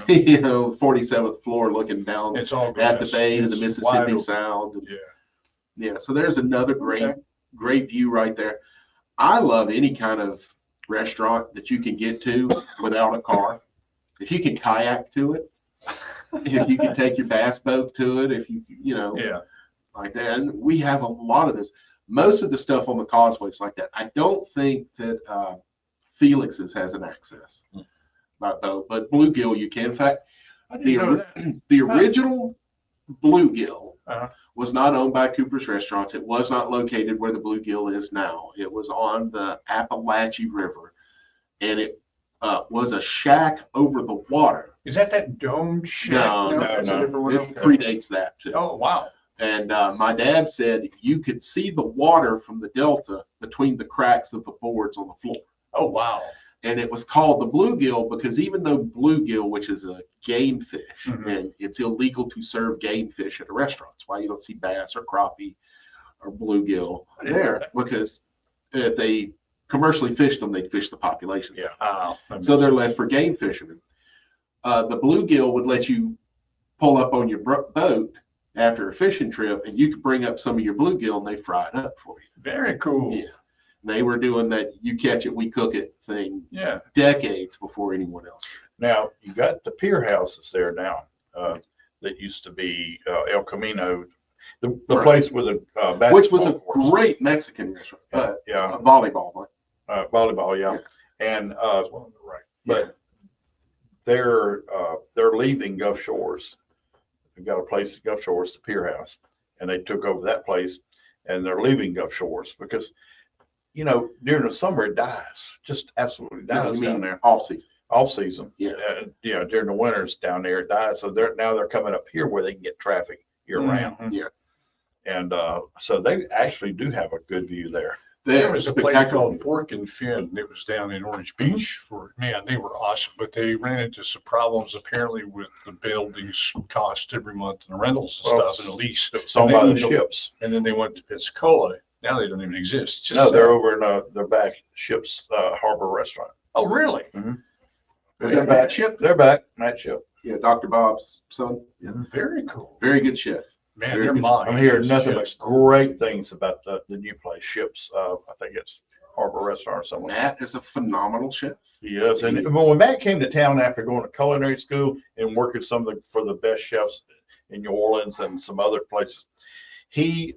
you know, 47th floor, looking down It's all at the grass. bay to the It's Mississippi wide open. Sound. And, Yeah. yeah, so there's another great view right there. I love any kind of restaurant that you can get to without a car. If you can kayak to it, if you can take your bass boat to it, if you know, like that. And we have a lot of this. Most of the stuff on the causeway is like that. I don't think that Felix's has an access by boat, but bluegill you can. In fact, the original bluegill was not owned by Cooper's Restaurants. It was not located where the bluegill is now. It was on the Appalachian River, and it was a shack over the water. Is that domed shack? No. It predates that too. Oh, wow. And my dad said you could see the water from the delta between the cracks of the boards on the floor. Oh, wow. And it was called the bluegill because even though bluegill, which is a game fish, and it's illegal to serve game fish at a restaurant. That's why you don't see bass or crappie or bluegill there, because if they commercially fished them, they'd fish the populations. So they're left for game fishermen. The bluegill would let you pull up on your boat after a fishing trip, and you could bring up some of your bluegill and they fry it up for you. Very cool. Yeah. They were doing that you catch it, we cook it thing decades before anyone else. Now, you got the pier houses there now that used to be El Camino, the place with a basketball which was a course. great Mexican restaurant. Volleyball. Volleyball, And but they're leaving Gulf Shores. They've got a place at Gulf Shores, the Pier House, and they took over that place, and they're leaving Gulf Shores because, you know, during the summer it dies, just absolutely dies down there. Off season. Off season. During the winters down there it dies. So they're coming up here where they can get traffic year round. And so they actually do have a good view there. There was a place called Fork and Fin. It was down in Orange Beach. They were awesome, but they ran into some problems apparently with the buildings cost every month and the rentals and stuff and the lease. It's owned by the ships. And then they went to Pensacola. Now they don't even exist. No, they're over in their back Ships Harbor Restaurant. Oh, really? Is that Matt Ship? They're back, Matt Ship. Yeah, Dr. Bob's son. Yeah. Very cool. Very good chef. Man, they're mine. I'm hearing nothing but great things about the new place, Ships. I think it's Harbor Restaurant or something. Matt is a phenomenal chef. He is. And when Matt came to town after going to culinary school and working for the best chefs in New Orleans and some other places, he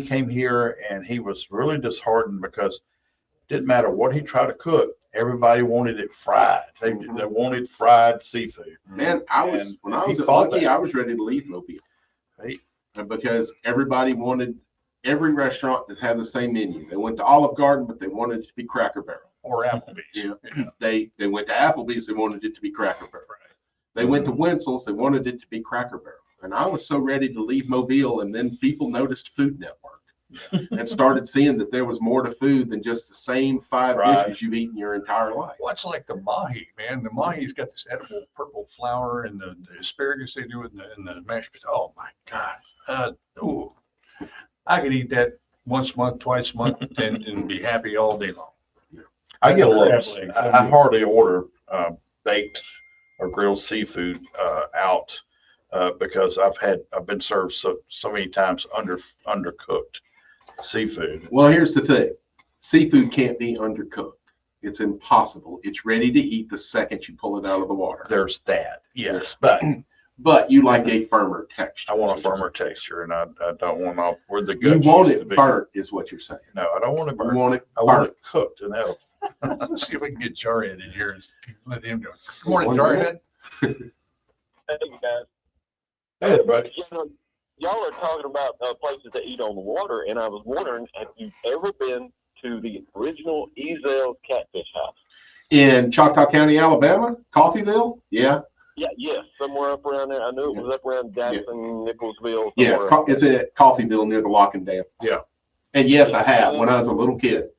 came here and he was really disheartened because it didn't matter what he tried to cook. Everybody wanted it fried. They wanted fried seafood. Man, when I was at Lucky, I was ready to leave Mobile. Right. Because everybody wanted every restaurant to have the same menu. They went to Olive Garden, but they wanted it to be Cracker Barrel. Or Applebee's. Yeah. They went to Applebee's, they wanted it to be Cracker Barrel. They went to Wenzel's, they wanted it to be Cracker Barrel. And I was so ready to leave Mobile, and then people noticed Food Network and started seeing that there was more to food than just the same five dishes you've eaten your entire life. Well, it's like the mahi, man. The mahi's got this edible purple flour and the asparagus they do in the mashed potatoes. Oh my God. I could eat that once a month, twice a month, and be happy all day long. I get a little, I hardly order baked or grilled seafood out because I've been served so many times undercooked seafood. Well, here's the thing. Seafood can't be undercooked. It's impossible. It's ready to eat the second you pull it out of the water. There's that, yes, but you like a firmer texture. I want a firmer texture, and I don't want where the gut. You want it burnt, is what you're saying. No, I don't want it burnt. You want it I want it cooked and out. Let's see if we can get Jarhead in here and let him do it. Good morning, Jarhead. Hey, guys. Hey, buddy. Y'all are talking about places to eat on the water, and I was wondering, have you ever been to the original Ezel's Catfish House? In Choctaw County, Alabama? Coffeeville? Yeah. Yes, somewhere up around there. I knew it was up around Jackson, Nicholsville. Yeah, it's at Coffeeville near the Lock and Dam. Yeah. And yes, I have when I was a little kid.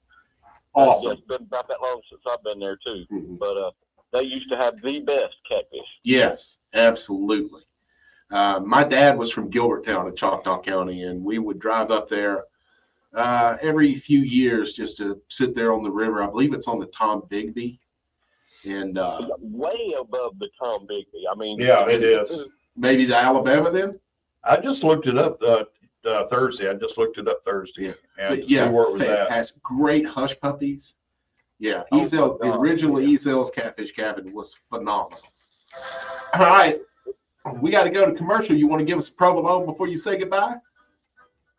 Awesome. It's been about that long since I've been there too. Mhm. But they used to have the best catfish. Yes, absolutely. My dad was from Gilberttown in Choctaw County, and we would drive up there every few years just to sit there on the river. I believe it's on the Tom Bigby. And Way above the Tom Bigby. I mean, Yeah, it is. maybe the Alabama then? I just looked it up Thursday. I just looked it up Thursday and But see where it was it at. has great hush puppies. Yeah, Oh, Ezel, my the God, original Ezel's Catfish Cabin was phenomenal. All right, we got to go to commercial. You want to give us a provolone before you say goodbye?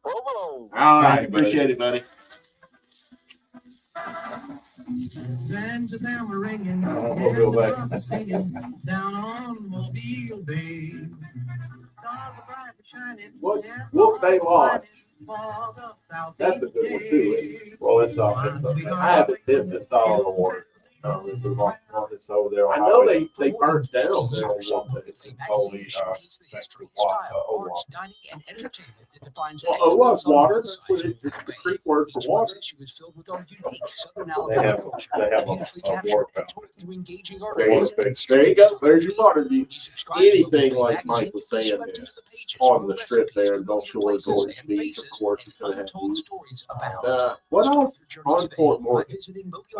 Provolone. All right, Thank you, buddy. appreciate it, buddy. Bands of them are ringing, Mobile Bay. and singing down on Mobile Bay. Stars are bright and shining. What's Wolf Bay Lodge? For the Southeast That's a good one too. Day. Well, it's I haven't been to Solid Water. It's over there. I know they burned down there on one day. It's Holy, arts, dining, and entertainment that defines Well, Owa's excellence on water. both That's what sides it's of the Bay. Creek word for Each water. issue is filled with our unique Southern They Alabama have culture, a beautifully water captured and fountain. told through engaging There articles. you go. There you go. There's your water view. When you subscribe to Anything Mobile Bay like Mike Magazine, was you'll be saying swept there into the pages on where the strip recipes there for in Gulf familiar Shores, places Orange and Beach, of faces course, it's and going to have untold you. stories abound. What Start else your journey on today Fort by Morgan? visiting Morgan, you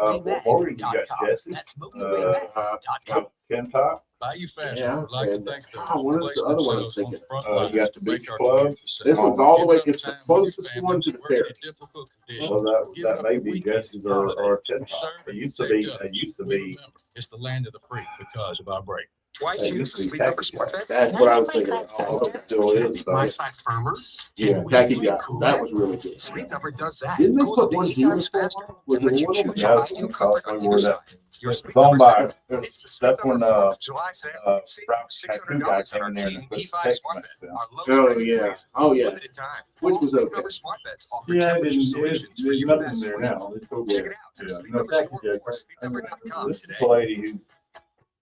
got mobilebaymag.com. Jesse's. That's mobilebaymag.com. Kentucky. Value Fashion Yeah, would like to and thank the what is the other one I'm themselves on thinking? the front You lines got to the make Beach our Club. communities safe. This one's all the way, Give up it's the time with your closest one families to the working in ferry. difficult Well, conditions. Give that up may the be weekends Jesse's and holidays. or We Kentucky. serve It and used to protect be. others. It used to We be. remember, it's the land of the free because of our break. Twice It use used the to be sleep number Tacky smart Jack. bed. That's what I was thinking. Oh, it still is. My Though. side firmer. Yeah, and Tacky with Jack. cool That air. was really good. Sleep Number does that. Didn't they Cools put up to one 8 here times before? faster Was and there lets you one on choose the your Yeah, ideal it's comfort called on either somewhere side. that. Your It's Sleep owned Number by. sale. It's the Sleep That's when Number 4th of July sale. Save Ralph Tattoo guy $600 on came our in there King and put P5 text smart bed. message in. Our low Oh, price yeah. price Oh, yeah. limited time. Which All was Sleep okay. Number smart beds offer Yeah, temperature and solutions for there's your nothing best there sleep. now. It's okay. Check it out. Yeah, Sleep no, Number Tacky store Jack. or sleepnumber.com This is today. the lady who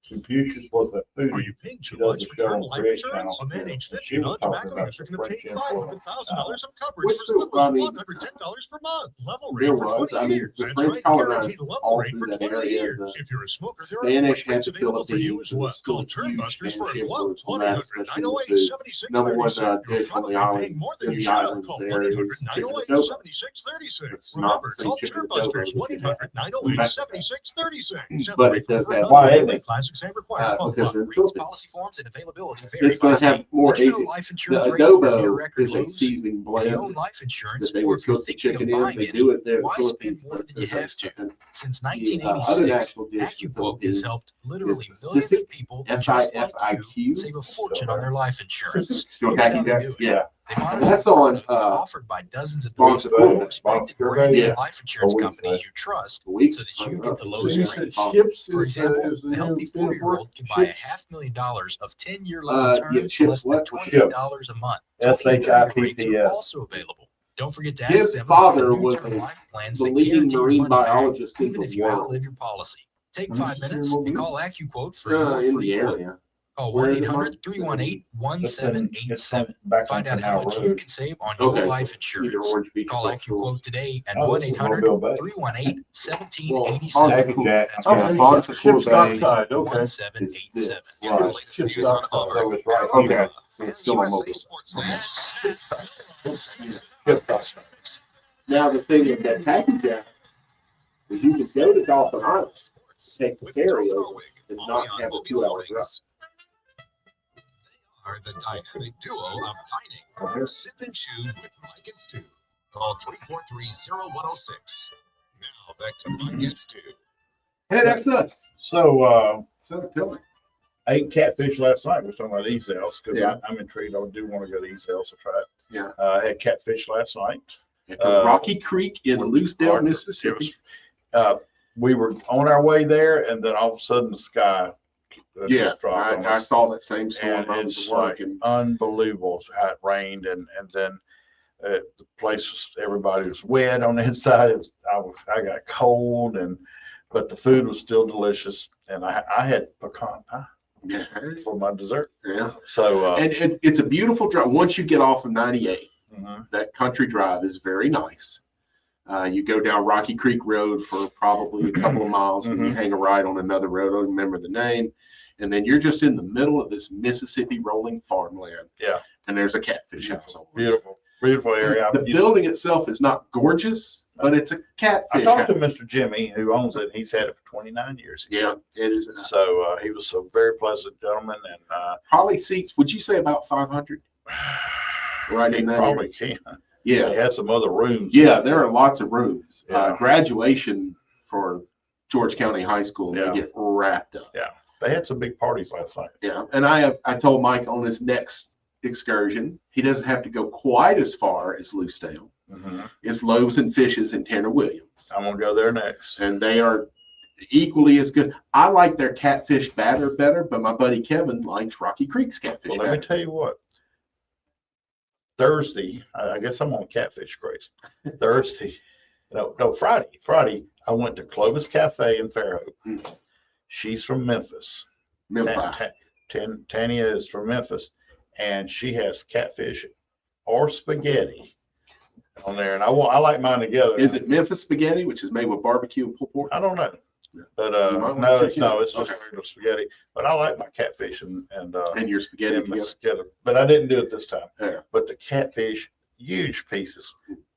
Confucius was a Are foodie. you paying She too does much a for show term on life Create insurance? Channel. A man age And 50 she was talking non-tobacco about user the can obtain French import. $500,000 of coverage Which for as little I as mean, $110 per month. Level There rate for was. 20 I mean, years. the That's French right, colonized guaranteed level all rate through for that 20 area. years. The If you're a smoker, there are Spanish great had rates the available for you Philippines. as There well. was still Call a Term huge Busters for Spanish a quote. influence on that, especially in the food. 1-800-908-7636. Number one You're dish on probably the island, paying more than in you the should. islands Call there is chicken adobo. 1-800-706-3636. It's not Remember, the same call chicken Term adobo Busters that you have. 1-800-908-7636. But it does have Why, isn't it? Classics and required phone because they're line. Rates, Philippines. policy forms, and availability vary It's by going to have state. more Did you know aging. life The insurance rates vary at adobo record is a lows? seasoning If you blend own life insurance, that they or would if you're cook the thinking of chicken in. buying They any, do it there in the why spend Philippines. more But than you there's have to? and Since the other 1986, national dish in the AccuQuote Philippines has helped literally is millions sisig, of people just like SISIQ. you save a fortune on their life insurance. Still Here's how Tacky they Jack? do it. Yeah. They And monitor that's the on products offered by dozens of Barnes those and Noble. respected Barnes brand name Yeah. life insurance A week, companies you trust, The weeks so that is you coming get up. the So lowest you rates. said Chips For example, is the a healthy new 40-year-old can buy Chips. $500,000 of 10-year level term Yeah, for chips less than what? $20 a month. 20 and 30 rates are SHIPPS. also available. Don't forget to His ask them father about the new was term life plans the that leading guarantee your marine money back, biologist in even the if you world. outlive your policy. Take Where's 5 this minutes here, and call AccuQuote for your In free the quote. area. Call Where is it, Mark? 1-800-318-1787. Back on Find out how Canal much you Road. can save on Okay, your so life either insurance. Orange Beach or Call Gulf Shores. AccuQuote today at Oh, this is Mobile Bay. 1-800-318-1787. Tacky Jack. That's Okay. Bonds of Cool Ship's Bay. dockside, okay. It's 1787. this. Get the Right. latest Ship's news on dockside. Auburn, So it's right Alabama, here. So and it's still on USA Mobile. sports news. Ship dockside. Now the thing with that Tacky Jack is you can go to Dolphin Island, take the With ferry Bill over, Norwig, and only not on have a Mobile 2-hour drive. Mornings. They are the dynamic duo of dining. Sip and chew with Mike and Stu. Call 343-0106. Now back to Mike and Stu. Hey, that's us. So, So tell me. I ate catfish last night. We're talking about Ezel's because Yeah. I'm intrigued. I do want to go to Ezel's to try it. Yeah. I had catfish last night. At the Rocky Creek in Loosedale, Mississippi. We were on our way there, and then all of a sudden the sky Yeah, just dropped on I us. saw that same storm. And I was it's at work, like and unbelievable how it rained, and then the place was, everybody was wet on the inside. I got cold, but the food was still delicious, and I had pecan pie yeah, for my dessert. yeah. So And it's a beautiful drive. Once you get off of 98, mhm. that country drive is very nice. You go down Rocky Creek Road for probably a couple of miles, and you hang a right on another road. I don't remember the name. And then you're just in the middle of this Mississippi rolling farmland. Yeah. And there's a catfish house. Beautiful area. The building itself is not gorgeous, but it's a catfish I talked to house. Mr. Jimmy, who owns it. He's had it for 29 years. Yeah, it is. So he was a very pleasant gentleman, and probably seats, would you say about 500? Right in that probably area? can. Yeah. They had some other rooms. Yeah, there are lots of rooms. Yeah. Graduation for George County High School, Yeah. they get wrapped up. Yeah, they had some big parties last night. Yeah, and I told Mike on his next excursion, he doesn't have to go quite as far as Lucedale. It's Loaves and Fishes in Tanner Williams. I'm gonna go there next. And they are equally as good. I like their catfish batter better, but my buddy Kevin likes Rocky Creek's catfish Well, batter. let me tell you what. Thursday, I guess I'm on catfish craze. Thursday, Friday, I went to Clovis Cafe in Fairhope. She's from Memphis. Tanya is from Memphis, and she has catfish or spaghetti on there, and I like mine together. Is it Memphis spaghetti, which is made with barbecue and pulled pork? I don't know, but no, it's just regular spaghetti. But I like my catfish and your spaghetti together. But I didn't do it this time. Yeah. But the catfish, huge pieces,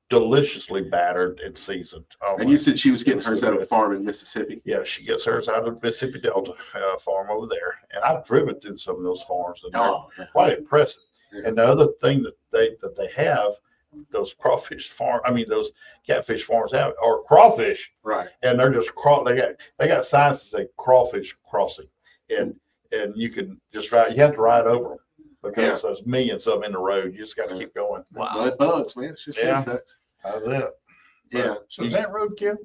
deliciously battered and seasoned. Oh, and you said she was getting hers out of a farm in Mississippi. Yeah, she gets hers out of the Mississippi Delta farm over there, and I've driven through some of those farms, and they're quite impressive. Yeah. And the other thing that they have, those those catfish farms have are crawfish, right? And they're just they got signs that say crawfish crossing, and you can just ride. You have to ride over them because there's millions of them in the road. You just got to keep going. Wow, well, it bugs, man. It's just insects. That's it. Yeah. So is that roadkill?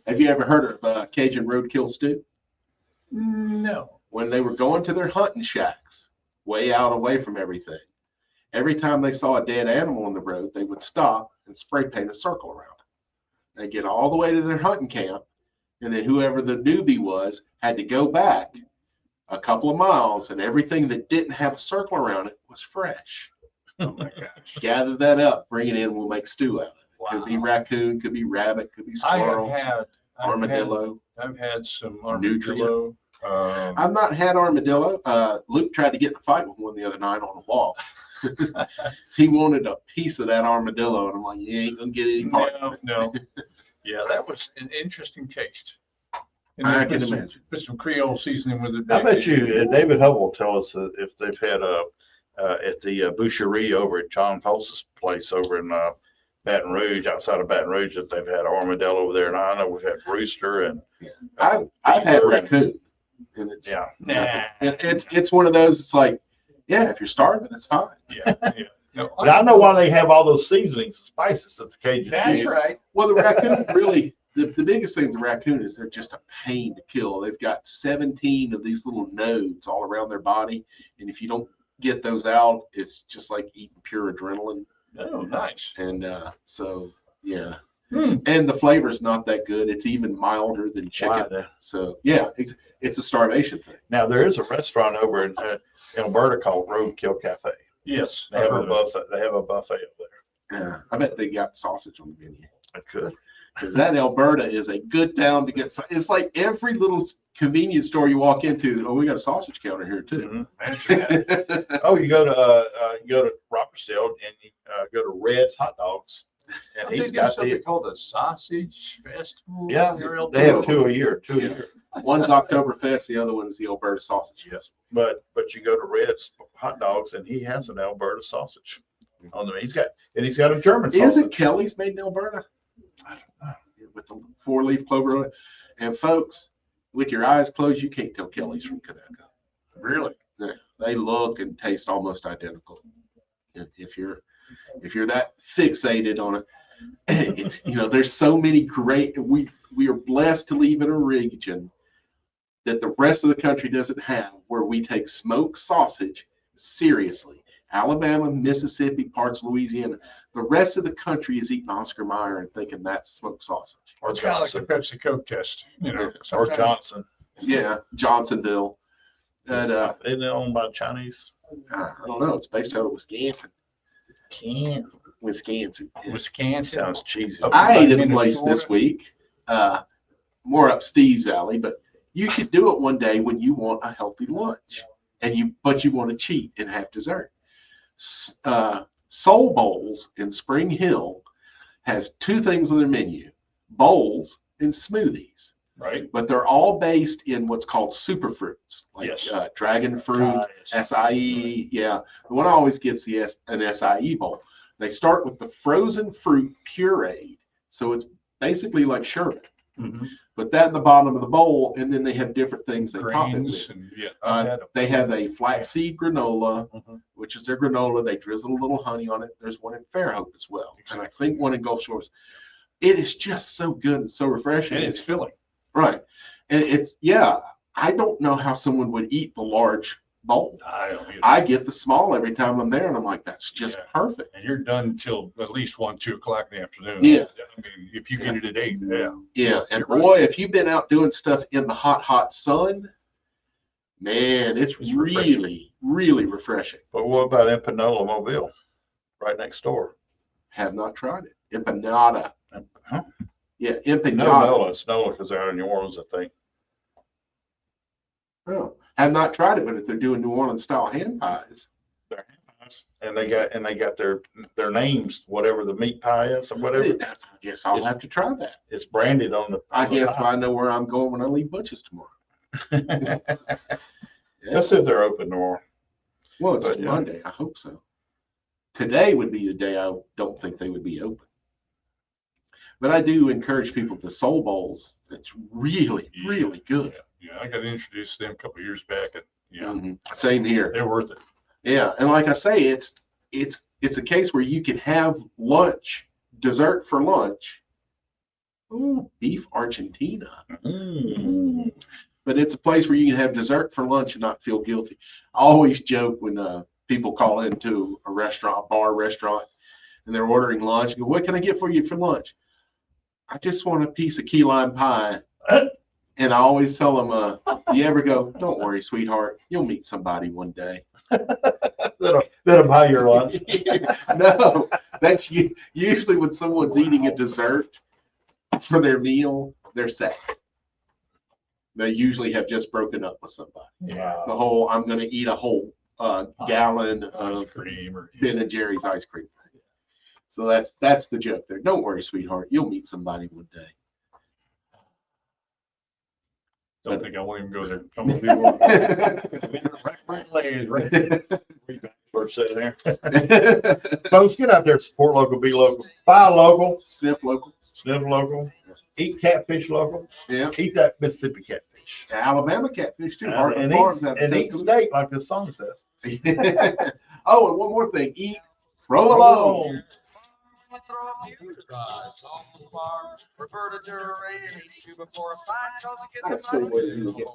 Have you ever heard of Cajun roadkill stew? No. When they were going to their hunting shacks, way out away from everything, every time they saw a dead animal on the road, they would stop and spray paint a circle around it. They get all the way to their hunting camp, and then whoever the newbie was had to go back a couple of miles, and everything that didn't have a circle around it was fresh. Oh my gosh. Gather that up, bring it in, we'll make stew out of it. Wow. Could be raccoon, could be rabbit, could be squirrel, armadillo. I've had some armadillo. I've not had armadillo. Luke tried to get in a fight with one the other night on a walk. He wanted a piece of that armadillo, and I'm like, you ain't gonna get any part of it. No. Yeah, that was an interesting taste. And I can imagine. Put some Creole seasoning with it. I bet you David Hubble will tell us if they've had at the boucherie over at John Pulse's place over in Baton Rouge, outside of Baton Rouge, if they've had armadillo over there. And I know we've had rooster and I've had raccoon. And it's it's one of those. It's like, yeah, if you're starving, it's fine. Yeah. No, but I know why they have all those seasonings, spices at the Cajun. That's right. Well, the raccoon really, the biggest thing with the raccoon is they're just a pain to kill. They've got 17 of these little nodes all around their body, and if you don't get those out, it's just like eating pure adrenaline. Oh, nice. And so yeah. And the flavor is not that good. It's even milder than chicken. Wow. So yeah, it's a starvation thing. Now there is a restaurant over in Alberta called Roadkill Cafe. Yes, they have a buffet. They have a buffet up there. Yeah, I bet they got sausage on the menu. I could. Because that Alberta is a good town to get. It's like every little convenience store you walk into. Oh, we got a sausage counter here too. Mm-hmm. Oh, you go to Robertsdale and you go to Red's Hot Dogs. And he's got something called a sausage festival. Yeah, they have two a year. One's Oktoberfest, the other one's the Alberta Sausage Festival. But you go to Red's Hot Dogs and he has an Alberta sausage on them. He's got a German sausage. Isn't Kelly's made in Alberta? I don't know. With the 4-leaf clover on it. And folks, with your eyes closed, you can't tell Kelly's from Conecuh. Really? Yeah, they look and taste almost identical. If you're that fixated on it, it's there's so many great. We are blessed to live in a region that the rest of the country doesn't have, where we take smoked sausage seriously. Alabama, Mississippi, parts of Louisiana. The rest of the country is eating Oscar Mayer and thinking that's smoked sausage. Or it's kind of like the Pepsi Coke test, or Johnson. Yeah, Johnsonville. And isn't it owned by Chinese? I don't know. It's based out of Wisconsin. Wisconsin. Wisconsin. Sounds cheesy. I ate at a place Minnesota. this week, more up Steve's alley, but you should do it one day when you want a healthy lunch but you want to cheat and have dessert. Soul Bowls in Spring Hill has two things on their menu: bowls and smoothies. Right. But they're all based in what's called superfruits, like Yes. dragon fruit, acai. Yeah, the one always gets an acai bowl. They start with the frozen fruit pureed, so it's basically like sherbet. Mm-hmm. Put that in the bottom of the bowl, and then they have different things they top it Grains with. and yeah. They have a flaxseed granola, Mhm. which is their granola. They drizzle a little honey on it. There's one in Fairhope as well, and I think one in Gulf Shores. It is just so good and so refreshing. And it's filling. Right. And I don't know how someone would eat the large bowl. I don't either. I get the small every time I'm there, and I'm like, that's just perfect. And you're done till at least 1, 2 o'clock in the afternoon. Yeah. I mean, if you get it at 8, yeah. Yeah. And You're boy, if you've been out doing stuff in the hot sun, man, it's It's really, really refreshing. But what about Empanola Mobile? Right next door. Have not tried it. Empanada. Huh? Yeah, No, empanada. it's Nola because they're out of New Orleans, I think. Oh, have not tried it, but if they're doing New Orleans style hand pies, They're nice. And they got their names, whatever the meat pie is or whatever. I guess I'll have to try that. It's branded on the. I guess I know where I'm going when I leave Butch's tomorrow. Let's see if they're open tomorrow. Well, it's But, yeah. Monday. I hope so. Today would be the day I don't think they would be open. But I do encourage people to Soul Bowls. It's really, really good. Yeah, I got introduced to them a couple of years back, and yeah, Mhm. Same here. they're worth it. Yeah, and like I say, it's a case where you can have dessert for lunch. Ooh, beef Argentina. Mm. But it's a place where you can have dessert for lunch and not feel guilty. I always joke when people call into a bar restaurant, and they're ordering lunch. Go, what can I get for you for lunch? I just want a piece of key lime pie. And I always tell them, you ever go, don't worry, sweetheart, you'll meet somebody one day. That'll buy your lunch. No, that's usually when someone's eating a dessert for their meal, they're sad. They usually have just broken up with somebody. Yeah. The whole, I'm going to eat a whole gallon Ice of cream or Ben and Jerry's ice cream. So that's the joke there. Don't worry, sweetheart, you'll meet somebody one day. Don't think I won't even go there. I'm gonna be First sitting there. Folks, get out there, support local, be local, buy local, Sniff local. sniff local, eat catfish local, Yeah. eat that Mississippi catfish. Alabama catfish too. And Heartland eat, Farms out of and eat Tuscaloosa. steak like this song says. Oh, and one more thing. Eat provolone. I say what you get.